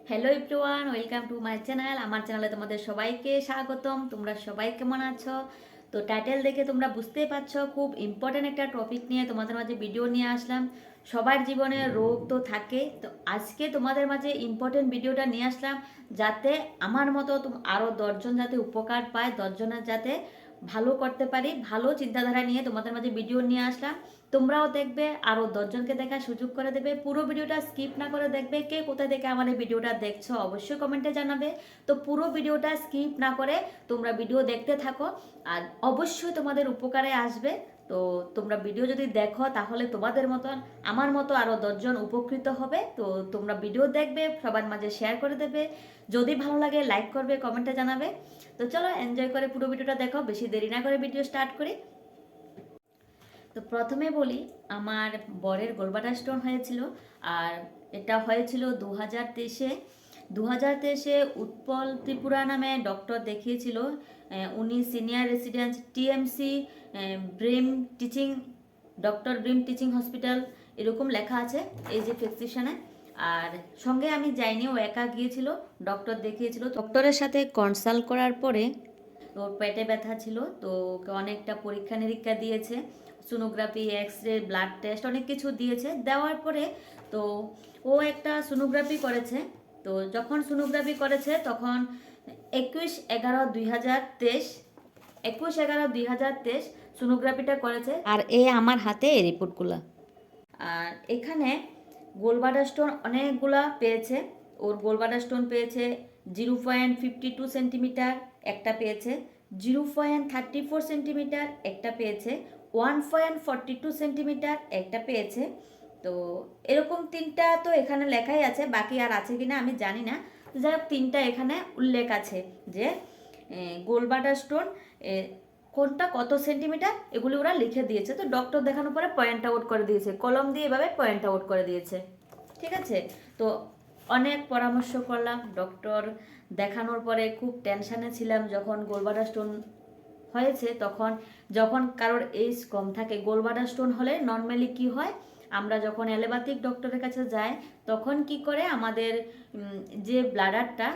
Hello everyone, welcome to my channel. আমার চ্যানেলে তোমাদের সবাইকে স্বাগতম। তোমরা সবাই কেমন আছো? তো টাইটেল দেখে তোমরা বুঝতেই পারছো, খুব ইম্পর্ট্যান্ট একটা টপিক নিয়ে তোমাদের মাঝে ভিডিও নিয়ে আসলাম। সবার জীবনে রোগ তো থাকে, তো আজকে তোমাদের মাঝে ইম্পর্ট্যান্ট ভিডিওটা নিয়ে আসলাম, যাতে আমার মতো আরও 10জন যাতে উপকার পায়, 10জনের যাতে ভালো করতে পারি। ভালো চিন্তাধারা নিয়ে তোমাদের মাঝে ভিডিও নিয়ে আসলাম। তোমরাও দেখবে, আরও 10জনকে দেখার সুযোগ করে দেবে। পুরো ভিডিওটা স্কিপ না করে দেখবে। কে কোথায় থেকে আমার এই ভিডিওটা দেখছো অবশ্যই কমেন্টে জানাবে। তো পুরো ভিডিওটা স্কিপ না করে তোমরা ভিডিও দেখতে থাকো, আর অবশ্যই তোমাদের উপকারে আসবে। তো তোমরা ভিডিও যদি দেখো তাহলে তোমাদের মতন আমার মতো আরও 10জন উপকৃত হবে। তো তোমরা ভিডিও দেখবে, সবার মাঝে শেয়ার করে দেবে। যদি ভালো লাগে লাইক করবে, কমেন্টে জানাবে। তো চলো এনজয় করে পুরো ভিডিওটা দেখো, বেশি দেরি না করে ভিডিও স্টার্ট করি। তো প্রথমে বলি, আমার বরের গোলবাটা স্টোন হয়েছিল, আর এটা হয়েছিল 2023-এ। 2023-এ উৎপল ত্রিপুরা নামে ডক্টর দেখিয়েছিল। উনি senior resident TMC brim teaching, doctor brim teaching hospital এরকম লেখা আছে এই যে প্রেসক্রিপশনে। আর সঙ্গে আমি যাইনি, ও একা গিয়েছিল, ডক্টর দেখিয়েছিল। ডক্টরের সাথে কনসাল্ট করার পরে ওর পেটে ব্যথা ছিল, তো ওকে অনেকটা পরীক্ষা নিরীক্ষা দিয়েছে, sonography, X ray, blood test অনেক কিছু দিয়েছে। দেওয়ার পরে তো ও একটা সোনোগ্রাফি করেছে। তো যখন সোনোগ্রাফি করেছে তখন 21/11/2023, 21/11/2023 সোনোগ্রাফিটা করেছে। আর আমার হাতে এই রিপোর্টগুলো। আর এখানে গোলবাডার স্টোন অনেকগুলা পেয়েছে। ওর গোলবাডার স্টোন পেয়েছে 0.52 সেন্টিমিটার একটা পেয়েছে, 0.34 সেন্টিমিটার একটা পেয়েছে, 1.42 সেন্টিমিটার একটা পেয়েছে। তো এরকম তিনটা তো এখানে লেখাই আছে, বাকি আর আছে কিনা আমি জানি না। যাই হোক, তিনটা এখানে উল্লেখ আছে যে গোলবাডার স্টোন কোনটা কত সেন্টিমিটার এগুলি ওরা লিখে দিয়েছে। তো ডক্টর দেখানোর পরে পয়েন্ট আউট করে দিয়েছে, কলম দিয়ে এভাবে পয়েন্ট আউট করে দিয়েছে। ঠিক আছে। তো অনেক পরামর্শ করলাম, ডক্টর দেখানোর পরে খুব টেনশানে ছিলাম। যখন গোলবাডার স্টোন হয়েছে তখন, যখন কারোর এজ কম থাকে, গোলবাডার স্টোন হলে নর্মালি কি হয়, আমরা যখন অ্যালোপ্যাথিক ডক্টরের কাছে যাই তখন কি করে, আমাদের যে ব্লাডারটা,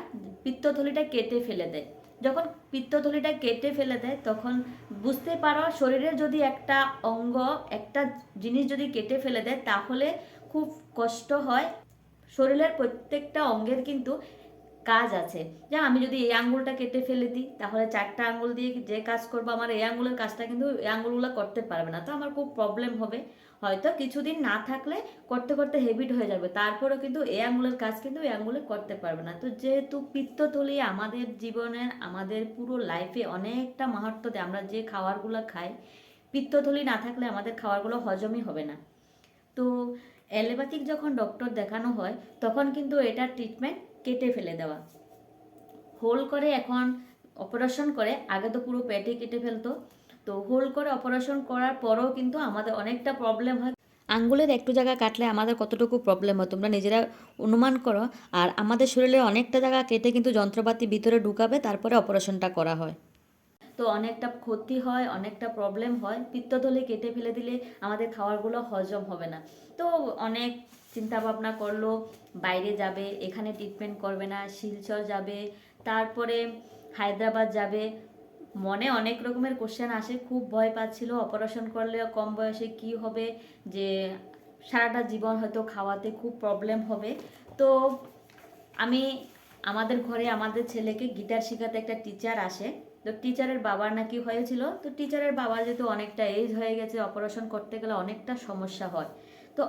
পিত্তথলিটা কেটে ফেলে দেয়। যখন পিত্তথলিটা কেটে ফেলে দেয় তখন বুঝতে পারো, শরীরের যদি একটা অঙ্গ, একটা জিনিস যদি কেটে ফেলে দেয় তাহলে খুব কষ্ট হয়। শরীরের প্রত্যেকটা অঙ্গের কিন্তু কাজ আছে। যে আমি যদি এই আঙ্গুলটা কেটে ফেলে দিই তাহলে 4টা আঙ্গুল দিয়ে যে কাজ করবো, আমার এই আঙ্গুলের কাজটা কিন্তু এই আঙ্গুলগুলো করতে পারবে না, তো আমার খুব প্রবলেম হবে। হয়তো কিছুদিন না থাকলে করতে করতে হেবিট হয়ে যাবে, তারপরেও কিন্তু এই আঙ্গুলের কাজ কিন্তু এই আঙ্গুলে করতে পারবে না। তো যেহেতু পিত্তথলি আমাদের জীবনের, আমাদের পুরো লাইফে অনেকটা মাহাত্ম্য দেয়, আমরা যে খাবারগুলো খাই, পিত্তথলি না থাকলে আমাদের খাবারগুলো হজমই হবে না। তো অ্যালোপ্যাথিক যখন ডক্টর দেখানো হয় তখন কিন্তু এটা ট্রিটমেন্ট কেটে ফেলে দেওয়া, হোল করে এখন অপারেশন করে। আগে তো পুরো পেটে কেটে ফেলতো, তো হোল করে অপারেশন করার পরেও কিন্তু আমাদের অনেকটা প্রবলেম হয়। আঙ্গুলের একটু জায়গা কাটলে আমাদের কতটুকু প্রবলেম হয় তোমরা নিজেরা অনুমান করো। আর আমাদের শরীরে অনেকটা জায়গা কেটে কিন্তু যন্ত্রপাতি ভিতরে ঢুকাবে, তারপরে অপারেশনটা করা হয়। তো অনেকটা ক্ষতি হয়, অনেকটা প্রবলেম হয়। পিত্তথলি কেটে ফেলে দিলে আমাদের খাবারগুলো হজম হবে না। তো অনেক চিন্তা ভাবনা করলো, বাইরে যাবে, এখানে ট্রিটমেন্ট করবে না, শিলচর যাবে, তারপরে হায়দ্রাবাদ যাবে। মনে অনেক রকমের কোশ্চেন আসে, খুব ভয় পাচ্ছিল অপারেশন করলে কম বয়সে কি হবে, যে সারাটা জীবন হয়তো খাওয়াতে খুব প্রবলেম হবে। তো আমি, আমাদের ঘরে আমাদের ছেলেকে গিটার শেখাতে একটা টিচার আসে। তো টিচারের বাবার নাকি হয়েছিল, তো টিচারের বাবা যেহেতু অনেকটা এজ হয়ে গেছে, অপারেশন করতে গেলে অনেকটা সমস্যা হয়। তো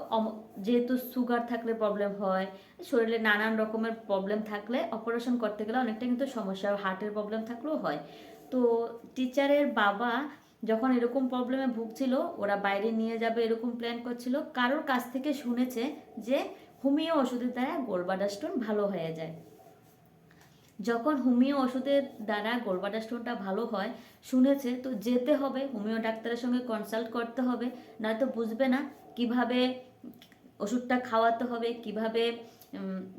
যেহেতু সুগার থাকলে প্রবলেম হয়, শরীরে নানান রকমের প্রবলেম থাকলে অপারেশন করতে গেলে অনেকটা কিন্তু সমস্যা হয়, হার্টের প্রবলেম থাকলেও হয়। তো টিচারের বাবা যখন এরকম প্রবলেমে ভুগছিল, ওরা বাইরে নিয়ে যাবে এরকম প্ল্যান করছিল, কারোর কাছ থেকে শুনেছে যে হোমিও ওষুধের দ্বারা গোলবাডার স্টোন ভালো হয়ে যায়। যখন হোমিও ওষুধের দ্বারা গোলবাডার স্টোনটা ভালো হয় শুনেছে, তো যেতে হবে, হোমিও ডাক্তারের সঙ্গে কনসাল্ট করতে হবে, নয়তো বুঝবে না কিভাবে ওষুধটা খাওয়াতে হবে, কিভাবে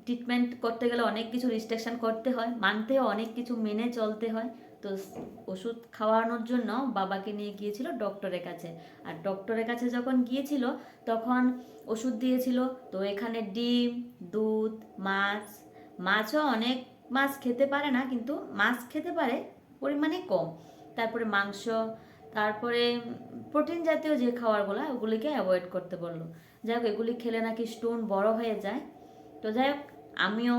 ট্রিটমেন্ট করতে গেলে অনেক কিছু রিস্ট্রিকশন করতে হয়, মানতে অনেক কিছু মেনে চলতে হয়। তো ওষুধ খাওয়ানোর জন্য বাবাকে নিয়ে গিয়েছিল ডক্টরের কাছে। আর ডক্টরের কাছে যখন গিয়েছিল তখন ওষুধ দিয়েছিল। তো এখানে ডিম, দুধ, মাছ, মাছও অনেক মাছ খেতে পারে না, কিন্তু মাছ খেতে পারে পরিমাণে কম। তারপরে মাংস, তারপরে প্রোটিন জাতীয় যে খাবারগুলো ওগুলিকে অ্যাভয়েড করতে বললো। যাই হোক, এগুলি খেলে নাকি স্টোন বড় হয়ে যায়। তো যাই হোক, আমিও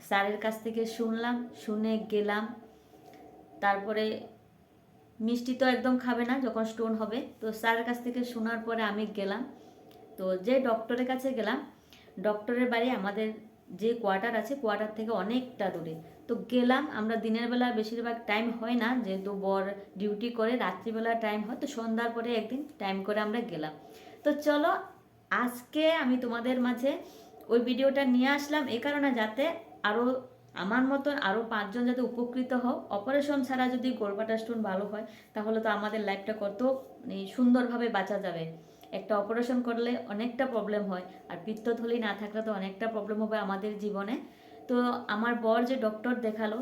স্যারের কাছ থেকে শুনলাম, শুনে গেলাম। তারপরে মিষ্টি তো একদম খাবে না যখন স্টোন হবে। তো স্যারের কাছ থেকে শোনার পরে আমি গেলাম। তো যে ডক্টরের কাছে গেলাম, ডক্টরের বাড়ি আমাদের যে কোয়ার্টার আছে কোয়ার্টার থেকে অনেকটা দূরে। তো গেলাম আমরা, দিনের বেলা বেশিরভাগ টাইম হয় না, যেহেতু বর ডিউটি করে, রাত্রিবেলা টাইম হয়। তো সন্ধ্যার পরে একদিন টাইম করে আমরা গেলাম। তো চলো, আজকে আমি তোমাদের মাঝে ওই ভিডিওটা নিয়ে আসলাম এই কারণে, যাতে আরও আমার মতন আরও 5 জন যাতে উপকৃত হোক। অপারেশন ছাড়া যদি গোলবাটার স্টোন ভালো হয় তাহলে তো আমাদের লাইফটা কত সুন্দরভাবে বাঁচা যাবে। একটা অপারেশন করলে অনেকটা প্রবলেম হয়, আর পিত্তথলি না থাকলে তো অনেকটা প্রবলেম হবে আমাদের জীবনে। তো আমার বর যে ডক্টর দেখালো,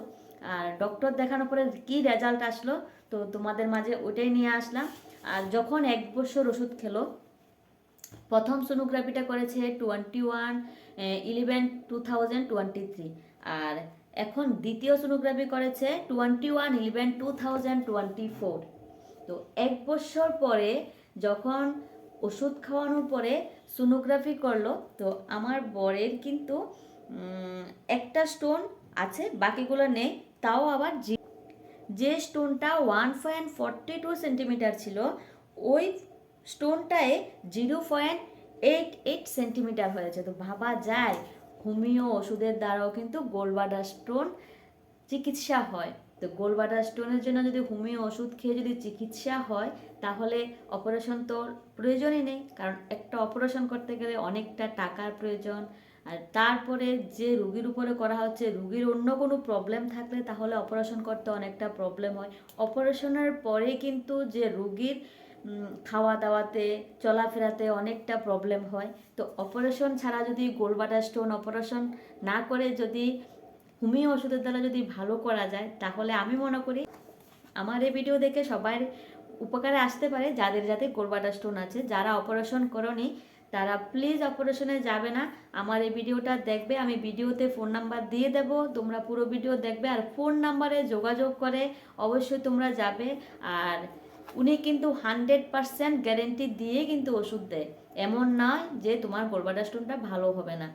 আর ডক্টর দেখানোর পরে কি রেজাল্ট আসলো তো তোমাদের মাঝে ওটাই নিয়ে আসলাম। আর যখন 1 বছর ওষুধ খেলো, প্রথম সোনোগ্রাফিটা করেছে 21/11/2023, আর এখন দ্বিতীয় সোনোগ্রাফি করেছে 21/11/2024। তো 1 বছর পরে যখন ওষুধ খাওয়ানোর পরে সোনোগ্রাফি করলো, তো আমার বরের কিন্তু একটা স্টোন আছে, বাকিগুলো নেই। তাও আবার যে স্টোনটা 1.42 সেন্টিমিটার ছিল, ওই স্টোনটায় 0.88 সেন্টিমিটার হয়েছে। তো ভাবা যায় হোমিও ওষুধের দ্বারাও কিন্তু গোলবাডার স্টোন চিকিৎসা হয়। তো গোলবাডার স্টোনের জন্য যদি হোমিও ওষুধ খেয়ে যদি চিকিৎসা হয়, তাহলে অপারেশন তো প্রয়োজনই নেই, কারণ একটা অপারেশন করতে গেলে অনেকটা টাকার প্রয়োজন। আর তারপরে যে রুগীর উপরে করা হচ্ছে, রুগীর অন্য কোনো প্রবলেম থাকলে তাহলে অপারেশন করতে অনেকটা প্রবলেম হয়। অপারেশনের পরে কিন্তু যে রুগীর খাওয়া দাওয়াতে, চলাফেরাতে অনেকটা প্রবলেম হয়। তো অপারেশন ছাড়া যদি গোলবাডার স্টোন অপারেশন না করে যদি হোমিও ওষুধের দ্বারা যদি ভালো করা যায়, তাহলে আমি মনে করি আমার এই ভিডিও দেখে সবার উপকারে আসতে পারে, যাদের যাতে গোলবাডার স্টোন আছে। যারা অপারেশন করনি তারা প্লিজ অপারেশনে যাবে না, আমার এই ভিডিওটা দেখবে। আমি ভিডিওতে ফোন নাম্বার দিয়ে দেব, তোমরা পুরো ভিডিও দেখবে, আর ফোন নাম্বারে যোগাযোগ করে অবশ্যই তোমরা যাবে। আর উনি কিন্তু 100% গ্যারেন্টি দিয়ে কিন্তু ওষুধ দেয়, এমন নয় যে তোমার গোলবাডার স্টোনটা ভালো হবে না।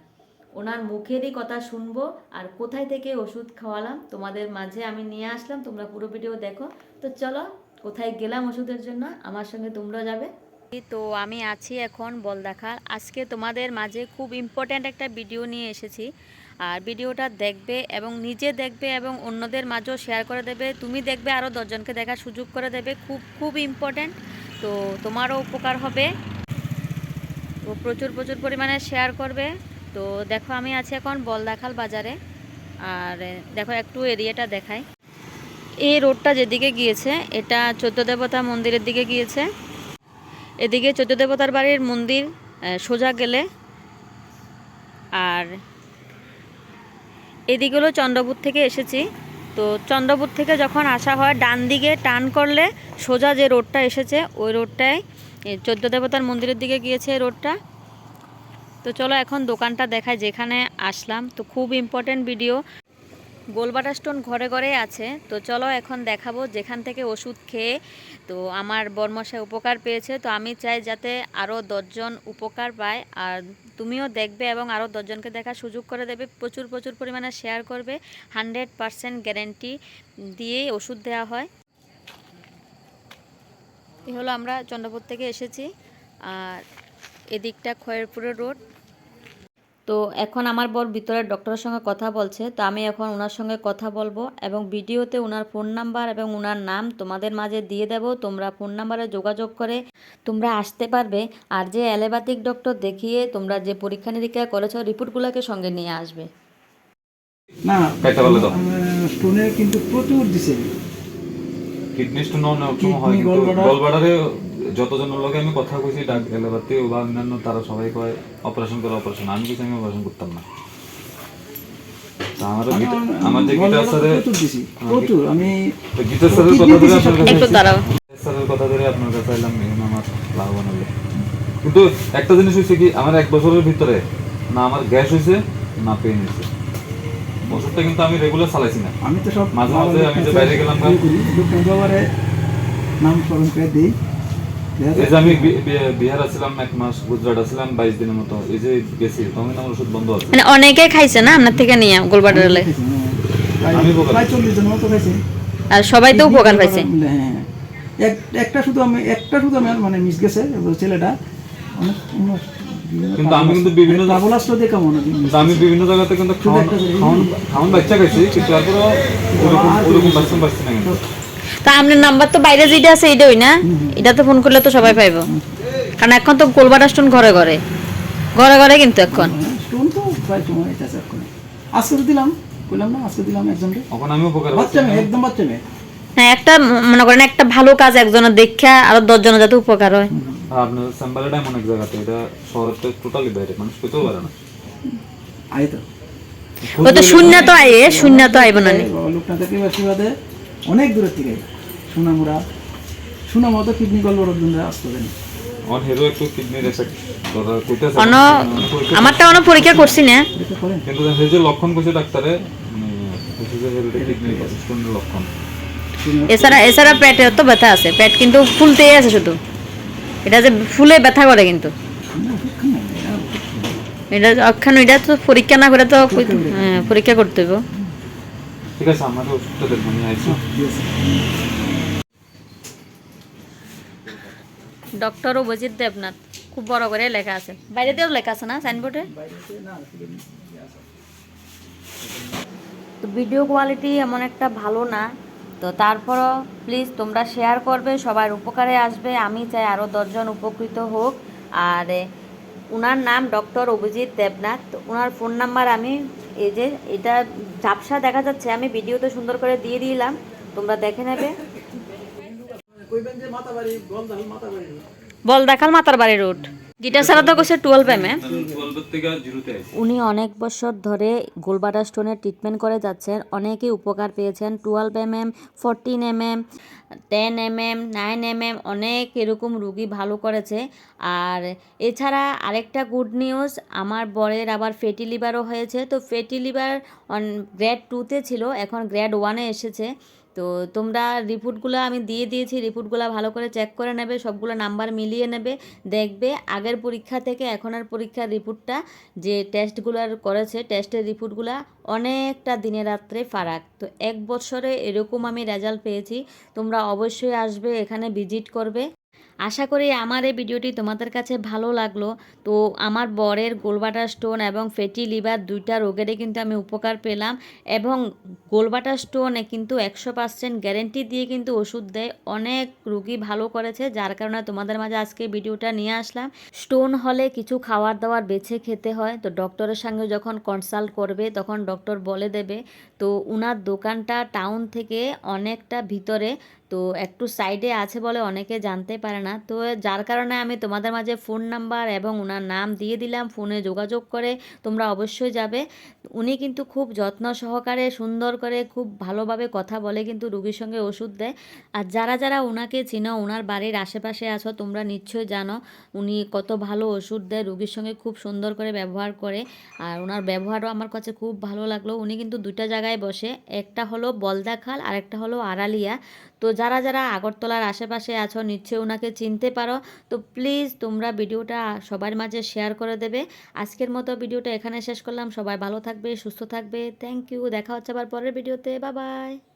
ওনার মুখেরই কথা শুনবো, আর কোথায় থেকে ওষুধ খাওয়ালাম তোমাদের মাঝে আমি নিয়ে আসলাম, তোমরা পুরো ভিডিও দেখো। তো চলো, কোথায় গেলাম ওষুধের জন্য, আমার সঙ্গে তোমরা যাবে। তো আমি আছি এখন বলদেখার। আজকে তোমাদের মাঝে খুব ইম্পর্ট্যান্ট একটা ভিডিও নিয়ে এসেছি, আর ভিডিওটা দেখবে এবং নিজে দেখবে এবং অন্যদের মাঝেও শেয়ার করে দেবে। তুমি দেখবে, আরও 10 জনকে দেখার সুযোগ করে দেবে। খুব খুব ইম্পর্ট্যান্ট, তো তোমারও উপকার হবে। তো প্রচুর প্রচুর পরিমাণে শেয়ার করবে। তো দেখো, আমি আছি এখন বলদেখাল বাজারে, আর দেখো একটু এরিয়াটা দেখাই। এই রোডটা যেদিকে গিয়েছে এটা 14 দেবতা মন্দিরের দিকে গিয়েছে। এদিকে 14 দেবতার বাড়ির মন্দির সোজা গেলে, আর এদিকে হলো চন্দ্রপুর থেকে এসেছি। তো চন্দ্রপুর থেকে যখন আসা হয়, ডান দিকে টার্ন করলে সোজা যে রোডটা এসেছে ওই রোডটায় 14 দেবতার মন্দিরের দিকে গিয়েছে রোডটা। তো চলো এখন দোকানটা দেখায় যেখানে আসলাম। তো খুব ইম্পর্টেন্ট ভিডিও, গোলবাডার স্টোন ঘরে ঘরে আছে। তো চলো এখন দেখাবো যেখান থেকে ওষুধ খেয়ে তো আমার বর্মশাই উপকার পেয়েছে। তো আমি চাই যাতে আরও 10 জন উপকার পায়, আর তুমিও দেখবে এবং আরও 10 জনকে দেখার সুযোগ করে দেবে। প্রচুর প্রচুর পরিমাণে শেয়ার করবে। 100% গ্যারেন্টি দিয়েই ওষুধ দেওয়া হয়। এই হলো, আমরা চন্দ্রপুর থেকে এসেছি, আর এদিকটা খয়েরপুরের রোড। তো এখন আমার বর ভিতরের ডক্টরের সঙ্গে কথা বলছে, তো আমি এখন ওনার সঙ্গে কথা বলবো এবং ভিডিওতে ওনার ফোন নাম্বার এবং ওনার নাম তোমাদের মাঝে দিয়ে দেব। তোমরা ফোন নাম্বারে যোগাযোগ করে তোমরা আসতে পারবে। আর যে অ্যালোপ্যাথিক ডক্টর দেখিয়ে তোমরা যে পরীক্ষা নিরীক্ষা করেছো, রিপোর্টগুলোকে সঙ্গে নিয়ে আসবে। না স্টোনের কিন্তু প্রচুর দিছে। কিডনি স্টোন অনেক সময় হয়, কিন্তু গলব্লাডারে যতজনের লগে আমি কথা কইছি ডাক্তার বা অন্যান্য তারা সবাই কয় অপারেশন করে অপারেশন। আমি কিছু আমি অপারেশন করতাম না। আমার যে গিটার স্যারে প্রচুর আমি গিটার স্যারের কথা ধরে আপনার কাছে একটু দাঁড়াও, স্যারের কথা ধরে আপনার কাছে এলাম, আমার লাভবান হলো। কিন্তু একটা জিনিস হয়েছে কি, আমার 1 বছরের ভিতরে না আমার গ্যাস হয়েছে না পেন হয়েছে। ওষুধটা কিন্তু আমি রেগুলার চালাইছি না। আমি তো সব মাঝে মাঝে আমি যে বাইরে গেলাম বা বাবারে নাম স্মরণ করে দিই। এই যে আমি বিহার আছিলাম 1 মাস, গুজরাট আছিলাম 22 দিনের মতো, এই যে গেছি তখন আমার ওষুধ বন্ধ আছে। মানে অনেকে খাইছে না আপনার থেকে নিয়ে গোলবাটার হলে, আমি উপকার প্রায় 40 জন মতো খাইছে। আর সবাই তো উপকার পাইছে। হ্যাঁ, একটা শুধু আমি মানে মিস গেছে ছেলেটা অনেক কিন্তু আমি কিন্তু বিভিন্ন ডাবলাস্ট দিয়ে কেমন কিন্তু আমি বিভিন্ন জায়গাতে কিন্তু খাওয়ান বাচ্চা খাইছি, কিন্তু তারপরে ওরকম বাচ্চা পাচ্ছি না কিন্তু। তা আপনার নাম্বার তো বাইরে যেটা আছে এটাই না, এটাতে ফোন করলে তো সবাই পাইবো, কারণ এখন তো গোলবাটা স্টোন ঘরে ঘরে ঘরে ঘরে কিন্তু এখন স্টোন তো প্রায় সময় আছে এখন। আজকে তো দিলাম, কইলাম না আজকে দিলাম একজনকে, এখন আমি উপকার বাচ্চা মেয়ে, একদম বাচ্চা মেয়ে। হ্যাঁ, একটা মনে করেন একটা ভালো কাজ একজনের দেখা আরো 10 জনের যাতে উপকার হয়। আর আপনার চেম্বারটা এমন এক জায়গাতে, এটা শহরের তো টোটালি বাইরে, মানুষ পেতেও পারে না। আয় তো ও তো শূন্য তো আইবে না নি। লোকটা থেকে বাসিবাদে অনেক দূরের থেকে সুনাম তো কিডনি গল্প জন্য আসতে দেন। অন হেরো একটু কিডনির এফেক্ট ধরা কইতাছে, আমারটা অনেক পরীক্ষা করছি না, এটা করেন কিন্তু এই যে লক্ষণ কইছে ডাক্তারে, কইছে যে হেরোটা কিডনি স্টোনের লক্ষণ। এছাড়া পেটে তো ব্যথা আছে, পেট কিন্তু ফুলতেই আছে শুধু, এটা যে ফুলে ব্যথা করে কিন্তু এটা অক্ষণ, এটা তো পরীক্ষা না করে তো পরীক্ষা করতে হবে। ঠিক আছে, আমাদের ওষুধটা দেখবো, আমি আইছি। ডক্টর অভিজিৎ দেবনাথ, খুব বড় করে লেখা আছে, বাইরেতেও লেখা আছে না সাইনবোর্ডে। তো ভিডিও কোয়ালিটি এমন একটা ভালো না, তো তারপরও প্লিজ তোমরা শেয়ার করবে, সবার উপকারে আসবে। আমি চাই আরও 10 জন উপকৃত হোক। আর ওনার নাম ডক্টর অভিজিৎ দেবনাথ, তো ওনার ফোন নাম্বার আমি এই যে এটা ঝাপসা দেখা যাচ্ছে, আমি ভিডিওতে সুন্দর করে দিয়ে দিলাম, তোমরা দেখে নেবে। কইবেন যে মাতাবাড়ি মাতাবাড়ি বলদাখাল মাতার বাড়ি রোড, যেটা ছাড়া তো কইছে 12 mm। 12 থেকে 0 তে আইছি। উনি অনেক বছর ধরে গোলবাটা স্টোনের ট্রিটমেন্ট করে যাচ্ছেন, অনেকেই উপকার পেয়েছেন। 12 mm, 14 mm, 10 mm, 9 mm অনেক এরকম রুগী ভালো করেছে। আর এছাড়া আরেকটা গুড নিউজ, আমার বরের আবার ফ্যাটি লিভারও হয়েছে। তো ফ্যাটি লিভার গ্রেড 2-তে ছিল, এখন গ্রেড 1-এ এসেছে। তো তোমরা রিপোর্টগুলো আমি দিয়ে দিয়েছি, রিপোর্টগুলো ভালো করে চেক করে নেবে, সবগুলো নাম্বার মিলিয়ে নেবে, দেখবে আগের পরীক্ষা থেকে এখনের পরীক্ষার রিপোর্টটা যে টেস্টগুলো করেছে, টেস্টের রিপোর্টগুলো অনেকটা দিনে রাত্রে ফারাক। তো 1 বছরে এরকম আমি রেজাল্ট পেয়েছি। তোমরা অবশ্যই আসবে, এখানে ভিজিট করবে। আশা করি আমার এই ভিডিওটি তোমাদের কাছে ভালো লাগলো। তো আমার বরের গোলবাটা স্টোন এবং ফ্যাটি লিভার 2টা রোগেরই কিন্তু আমি উপকার পেলাম, এবং গোলবাটা স্টোনে কিন্তু 100% গ্যারেন্টি দিয়ে কিন্তু ওষুধ দেয়, অনেক রুগী ভালো করেছে, যার কারণে তোমাদের মাঝে আজকে ভিডিওটা নিয়ে আসলাম। স্টোন হলে কিছু খাবার দাবার বেছে খেতে হয়, তো ডক্টরের সঙ্গে যখন কনসাল্ট করবে তখন ডক্টর বলে দেবে। তো ওনার দোকানটা টাউন থেকে অনেকটা ভিতরে, তো একটু সাইডে আছে বলে অনেকে জানতে পারে না। তো যার কারণে আমি তোমাদের মাঝে ফোন নাম্বার এবং ওনার নাম দিয়ে দিলাম, ফোনে যোগাযোগ করে তোমরা অবশ্যই যাবে। উনি কিন্তু খুব যত্ন সহকারে সুন্দর করে খুব ভালোভাবে কথা বলে কিন্তু রুগীর সঙ্গে ওষুধ দেয়। আর যারা যারা ওনাকে চিনো, ওনার বাড়ির আশেপাশে আছো, তোমরা নিশ্চয়ই জানো উনি কত ভালো ওষুধ দেয়, রুগীর সঙ্গে খুব সুন্দর করে ব্যবহার করে। আর ওনার ব্যবহারও আমার কাছে খুব ভালো লাগলো। উনি কিন্তু 2টা জায়গায় বসে, একটা হলো বলদাখাল আর একটা হলো আড়ালিয়া। তো যারা যারা আগরতলার আশেপাশে আছো নিশ্চয়ই ওনাকে চিনতে পারো। তো প্লিজ তোমরা ভিডিওটা সবার মাঝে শেয়ার করে দেবে। আজকের মতো ভিডিওটা এখানে শেষ করলাম। সবাই ভালো থাকবে, সুস্থ থাকবে। থ্যাংক ইউ, দেখা হচ্ছে আবার পরের ভিডিওতে। Bye bye.